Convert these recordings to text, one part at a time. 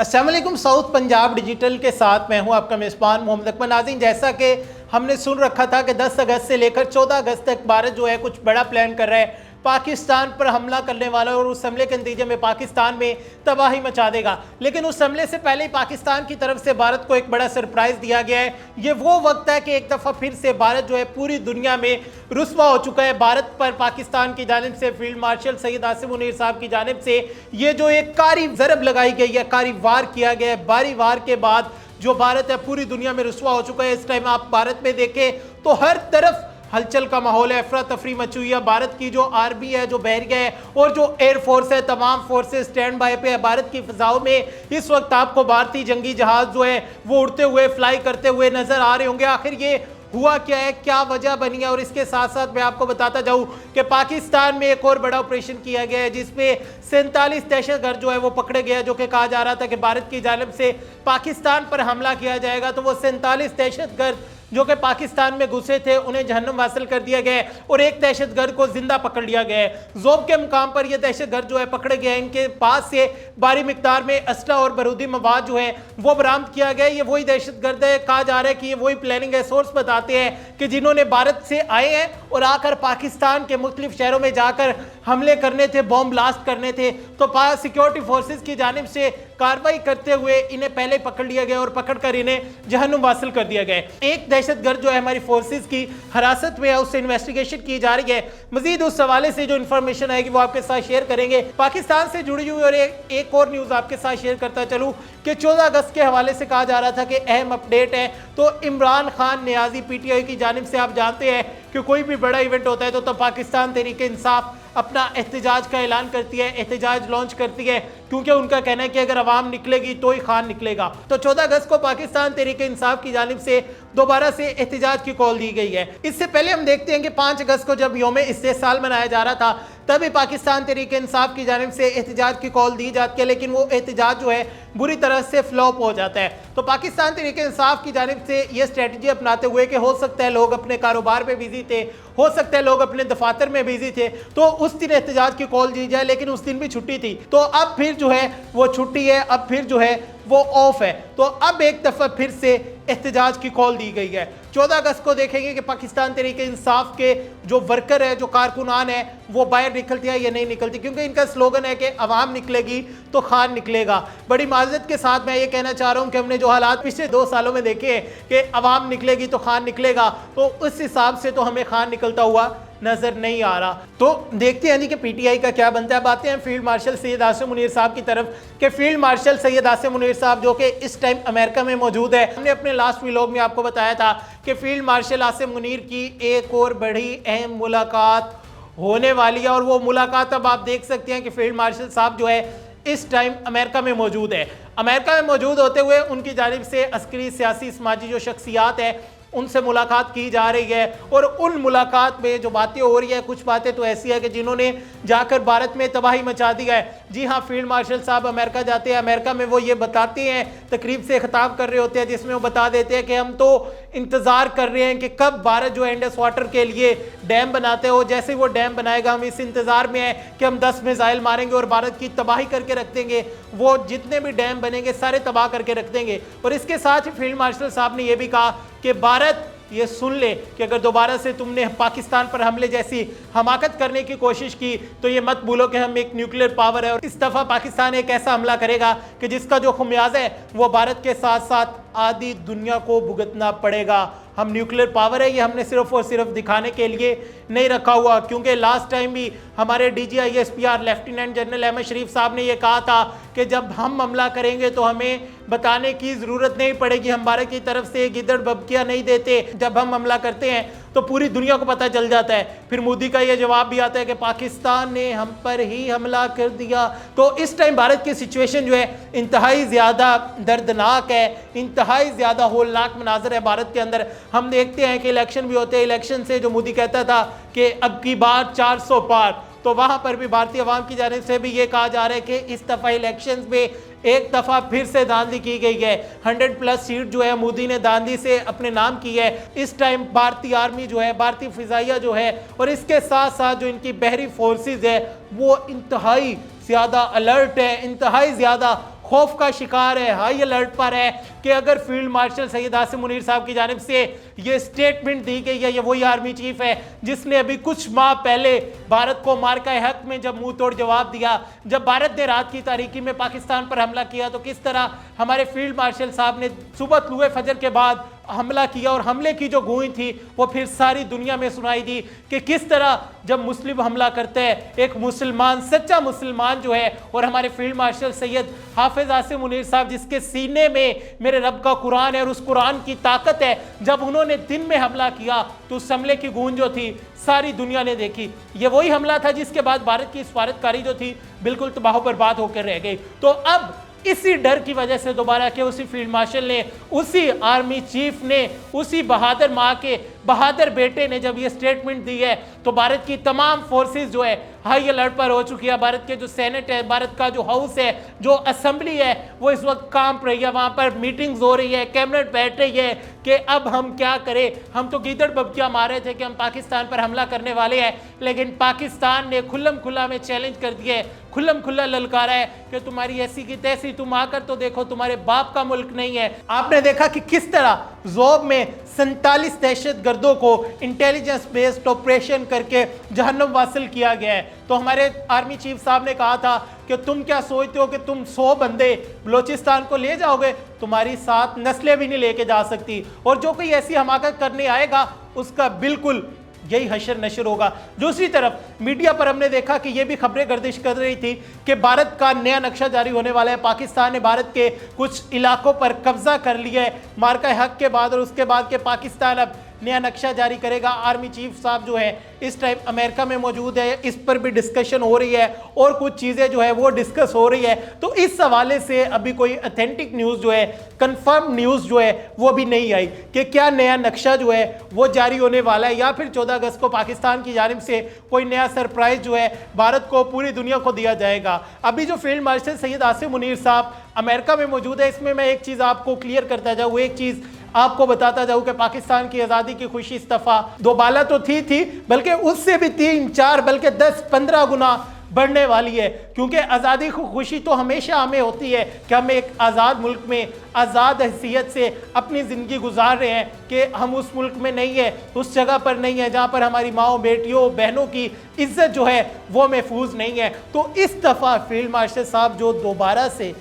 अस्सलाम वालेकुम। South Punjab digital के साथ मैं हूं आपका मेज़बान मोहम्मद अकबर। नाज़रीन, जैसा कि हमने सुन रखा था कि 10 अगस्त से लेकर 14 अगस्त तक भारत जो है कुछ बड़ा प्लान कर रहा है, पाकिस्तान पर हमला करने वाला, और उस हमले के नतीजे में पाकिस्तान में तबाही मचा देगा। लेकिन उस हमले से पहले ही पाकिस्तान की तरफ से भारत को एक बड़ा सरप्राइज दिया गया है। ये वो वक्त है कि एक दफ़ा फिर से भारत जो है पूरी दुनिया में रुस्वा हो चुका है। भारत पर पाकिस्तान की जानिब से फील्ड मार्शल सैयद आसिम मुनीर साहब की जानिब से ये जो एक कारी ज़रब लगाई गई है, कारी वार किया गया है, बारी वार के बाद जो भारत है पूरी दुनिया में रुस्वा हो चुका है। इस टाइम आप भारत में देखें तो हर तरफ हलचल का माहौल है, अफरा तफरी मची हुई है। भारत की जो आर्मी है, जो बहरिया है और जो एयरफोर्स है, तमाम फोर्सेस स्टैंड बाय पे है। भारत की फिजाओं में इस वक्त आपको भारतीय जंगी जहाज जो है वो उड़ते हुए, फ्लाई करते हुए नजर आ रहे होंगे। आखिर ये हुआ क्या है, क्या वजह बनी है? और इसके साथ साथ मैं आपको बताता जाऊं कि पाकिस्तान में एक और बड़ा ऑपरेशन किया गया है जिसमें 47 दहशतगर्द जो है वो पकड़े गए, जो कि कहा जा रहा था कि भारत की जानिब से पाकिस्तान पर हमला किया जाएगा। तो वो 47 दहशतगर्द जो कि पाकिस्तान में घुसे थे उन्हें जहन्नुम हासिल कर दिया गया है और एक दहशतगर्द को जिंदा पकड़ लिया गया है। जोब के मुकाम पर यह दहशतगर्द जो है पकड़े गए हैं। इनके पास से भारी मिकदार में असला और बारूदी मवाद जो है वो बरामद किया गया है। ये वही दहशतगर्द है, कहा जा रहा है कि ये वही प्लानिंग है। सोर्स बताते हैं कि जिन्होंने भारत से आए हैं और आकर पाकिस्तान के मुख्तलिफ शहरों में जाकर हमले करने थे, बॉम्ब ब्लास्ट करने थे, तो सिक्योरिटी फोर्सेज की जानिब से कार्रवाई करते हुए इन्हें पहले पकड़ लिया गया और पकड़कर इन्हें जहन्नुम हासिल कर दिया गया। एक दहशतगर्द जो है हमारी फोर्सेज की हिरासत में है, उससे इन्वेस्टिगेशन की जा रही है। मजीद उस हवाले से जो इन्फॉर्मेशन आएगी वो आपके साथ शेयर करेंगे। पाकिस्तान से जुड़ी हुई और एक और न्यूज आपके साथ शेयर करता चलूं कि 14 अगस्त के हवाले से कहा जा रहा था कि अहम अपडेट है। तो इमरान खान नियाजी पीटीआई की जानिब से आप जानते हैं कि कोई भी बड़ा इवेंट होता है तो पाकिस्तान तहरीक इंसाफ अपना एहतजाज का ऐलान करती है, एहतजाज लॉन्च करती है, क्योंकि उनका कहना है कि अगर अवाम निकलेगी तो ही खान निकलेगा। तो 14 अगस्त को पाकिस्तान तहरीक इंसाफ की जानिब से दोबारा से एहतजाज की कॉल दी गई है। इससे पहले हम देखते हैं कि 5 अगस्त को जब यौम इस्तेसाल मनाया जा रहा था तभी पाकिस्तान तहरीक इंसाफ की जानिब से एहतजाज की कॉल दी जाती है, लेकिन वो एहतजाज जो है बुरी तरह से फ्लॉप हो जाता है। तो पाकिस्तान तहरीक इंसाफ की जानिब से ये स्ट्रेटजी अपनाते हुए कि हो सकता है लोग अपने कारोबार में बिजी थे, हो सकता है लोग अपने दफातर में बिजी थे, तो उस दिन एहतजाज की कॉल दी जाए, लेकिन उस दिन भी छुट्टी थी। तो अब फिर जो है वो छुट्टी है, अब फिर जो है वो ऑफ है। तो अब एक दफा फिर से एहतजाज की कॉल दी गई है। 14 अगस्त को देखेंगे कि पाकिस्तान तहरीक इंसाफ के जो वर्कर है, जो कारकुनान है, वो बाहर निकलती है या नहीं निकलती, क्योंकि इनका स्लोगन है कि अवाम निकलेगी तो खान निकलेगा। बड़ी माजरत के साथ मैं ये कहना चाह रहा हूँ कि हमने जो हालात पिछले 2 सालों में देखे हैं कि अवाम निकलेगी तो खान निकलेगा, तो उस हिसाब से तो हमें खान निकलता हुआ नजर नहीं आ रहा। तो देखते हैं कि पीटीआई का क्या बनता है। बातें हैं फील्ड मार्शल सैयद आसिम मुनीर साहब की तरफ कि फील्ड मार्शल सैयद आसिम मुनीर साहब जो कि इस टाइम अमेरिका में मौजूद है। हमने अपने लास्ट व्लॉग में आपको बताया था कि फील्ड मार्शल आसिम मुनीर की एक और बड़ी अहम मुलाकात होने वाली है, और वो मुलाकात अब आप देख सकते हैं कि फील्ड मार्शल साहब जो है इस टाइम अमेरिका में मौजूद है। अमेरिका में मौजूद होते हुए उनकी जानिब से अस्करी, सियासी, समाजी जो शख्सियात है उनसे मुलाकात की जा रही है, और उन मुलाकात में जो बातें हो रही है, कुछ बातें तो ऐसी है कि जिन्होंने जाकर भारत में तबाही मचा दी है। जी हाँ, फील्ड मार्शल साहब अमेरिका जाते हैं। अमेरिका में वो ये बताते हैं, तकरीब से खिताब कर रहे होते हैं, जिसमें वो बता देते हैं कि हम तो इंतज़ार कर रहे हैं कि कब भारत जो है इंडस वाटर के लिए डैम बनाते हो। जैसे वो डैम बनाएगा हम इस इंतज़ार में है कि हम 10 मिसाइल मारेंगे और भारत की तबाही करके रख देंगे। वो जितने भी डैम बनेंगे सारे तबाह करके रख देंगे। और इसके साथ ही फील्ड मार्शल साहब ने यह भी कहा कि भारत ये सुन ले कि अगर दोबारा से तुमने पाकिस्तान पर हमले जैसी हमाकत करने की कोशिश की तो ये मत भूलो कि हम एक न्यूक्लियर पावर है, और इस दफ़ा पाकिस्तान एक ऐसा हमला करेगा कि जिसका जो खुमियाजा है वो भारत के साथ साथ आधी दुनिया को भुगतना पड़ेगा। हम न्यूक्लियर पावर है ये हमने सिर्फ और सिर्फ दिखाने के लिए नहीं रखा हुआ, क्योंकि लास्ट टाइम भी हमारे DGISPR लेफ्टिनेंट जनरल अहमद शरीफ साहब ने यह कहा था कि जब हम हमला करेंगे तो हमें बताने की ज़रूरत नहीं पड़ेगी, हम भारत की तरफ से गिदड़ बबकियाँ नहीं देते। जब हम हमला करते हैं तो पूरी दुनिया को पता चल जाता है। फिर मोदी का यह जवाब भी आता है कि पाकिस्तान ने हम पर ही हमला कर दिया। तो इस टाइम भारत की सिचुएशन जो है इंतहाई ज़्यादा दर्दनाक है, इंतहाई ज़्यादा होलनाक मनाजर है भारत के अंदर। हम देखते हैं कि इलेक्शन भी होते हैं, इलेक्शन से जो मोदी कहता था कि अब की बार 400 पार, तो वहां पर भी भारतीय आवाम की जानिब से भी ये कहा जा रहा है कि इस दफ़ा इलेक्शंस में एक दफ़ा फिर से धांधली की गई है। 100+ सीट जो है मोदी ने धांधली से अपने नाम की है। इस टाइम भारतीय आर्मी जो है, भारतीय फिजाइया जो है, और इसके साथ साथ जो इनकी बहरी फोर्सेस है वो इंतहाई ज़्यादा अलर्ट है, इंतहाई ज़्यादा खौफ का शिकार है, हाई अलर्ट पर है कि अगर फील्ड मार्शल सैयद आसिम मुनीर साहब की जानिब से ये स्टेटमेंट दी गई है, ये वही आर्मी चीफ है जिसने अभी कुछ माह पहले भारत को मार्का हक में जब मुंह तोड़ जवाब दिया, जब भारत ने रात की तारीकी में पाकिस्तान पर हमला किया तो किस तरह हमारे फील्ड मार्शल साहब ने सुबह तुलुए फजर के बाद हमला किया, और हमले की जो गूंज थी वो फिर सारी दुनिया में सुनाई दी कि किस तरह जब मुस्लिम हमला करते हैं, एक मुसलमान, सच्चा मुसलमान जो है, और हमारे फील्ड मार्शल सैयद हाफिज आसिम मुनीर साहब जिसके सीने में मेरे रब का कुरान है और उस कुरान की ताकत है, जब उन्होंने दिन में हमला किया तो उस हमले की गूंज जो थी सारी दुनिया ने देखी। ये वही हमला था जिसके बाद भारत की सफारतकारी जो थी बिल्कुल तबाह बर्बाद होकर रह गई। तो अब इसी डर की वजह से दोबारा के उसी फील्ड मार्शल ने, उसी आर्मी चीफ ने, उसी बहादुर माँ के बहादुर बेटे ने जब ये स्टेटमेंट दी है तो भारत की तमाम फोर्सेस जो है हाई अलर्ट पर हो चुकी है। भारत के जो सेनेट है, भारत का जो हाउस है, जो असेंबली है, वो इस वक्त काम कर रही है, वहाँ पर मीटिंग्स हो रही है, कैबिनेट बैठ रही है कि अब हम क्या करें। हम तो गीदड़ बब्कियाँ मार रहे थे कि हम पाकिस्तान पर हमला करने वाले हैं, लेकिन पाकिस्तान ने खुल्लम खुल्ला में चैलेंज कर दिया है, खुल्लम खुल्ला ललकारा है कि तुम्हारी ऐसी की तैसी, तुम आकर तो देखो, तुम्हारे बाप का मुल्क नहीं है। आपने देखा कि किस तरह ज़ोब में 47 दहशतगर्दों को इंटेलिजेंस बेस्ड ऑपरेशन करके जहन्नुम वासिल किया गया है। तो हमारे आर्मी चीफ साहब ने कहा था कि तुम क्या सोचते हो कि तुम 100 बंदे बलोचिस्तान को ले जाओगे, तुम्हारी 7 नस्लें भी नहीं लेके जा सकती, और जो कोई ऐसी हमाकत करने आएगा उसका बिल्कुल यही हशर नशर होगा। दूसरी तरफ मीडिया पर हमने देखा कि यह भी खबरें गर्दिश कर रही थी कि भारत का नया नक्शा जारी होने वाला है, पाकिस्तान ने भारत के कुछ इलाकों पर कब्जा कर लिया है मार्का हक के बाद, और उसके बाद के पाकिस्तान अब नया नक्शा जारी करेगा। आर्मी चीफ साहब जो है इस टाइम अमेरिका में मौजूद है, इस पर भी डिस्कशन हो रही है और कुछ चीज़ें जो है वो डिस्कस हो रही है। तो इस हवाले से अभी कोई ऑथेंटिक न्यूज़ जो है, कंफर्म न्यूज़ जो है वो भी नहीं आई कि क्या नया नक्शा जो है वो जारी होने वाला है, या फिर 14 अगस्त को पाकिस्तान की जानिब से कोई नया सरप्राइज जो है भारत को, पूरी दुनिया को दिया जाएगा। अभी जो फील्ड मार्शल सैयद आसिम मुनीर साहब अमेरिका में मौजूद है, इसमें मैं एक चीज़ आपको क्लियर करता जाऊँ, एक चीज़ आपको बताता जाऊं कि पाकिस्तान की आज़ादी की खुशी इस दफ़ा दोबाला तो थी बल्कि उससे भी 3-4 बल्कि 10-15 गुना बढ़ने वाली है, क्योंकि आज़ादी की खुशी तो हमेशा हमें होती है कि हम एक आज़ाद मुल्क में आज़ाद हैसियत से अपनी ज़िंदगी गुजार रहे हैं, कि हम उस मुल्क में नहीं है, उस जगह पर नहीं है जहाँ पर हमारी माओ, बेटियों, बहनों की इज्जत जो है वो महफूज नहीं है। तो इस दफ़ा फील्ड मार्शल साहब जो दोबारा से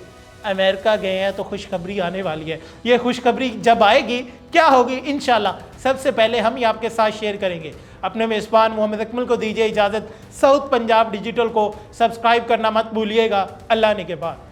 अमेरिका गए हैं तो खुशखबरी आने वाली है। ये खुशखबरी जब आएगी क्या होगी इंशाल्लाह सबसे पहले हम ही आपके साथ शेयर करेंगे। अपने मेज़बान मोहम्मद अकमल को दीजिए इजाज़त। साउथ पंजाब डिजिटल को सब्सक्राइब करना मत भूलिएगा। अल्लाह ने के बाद।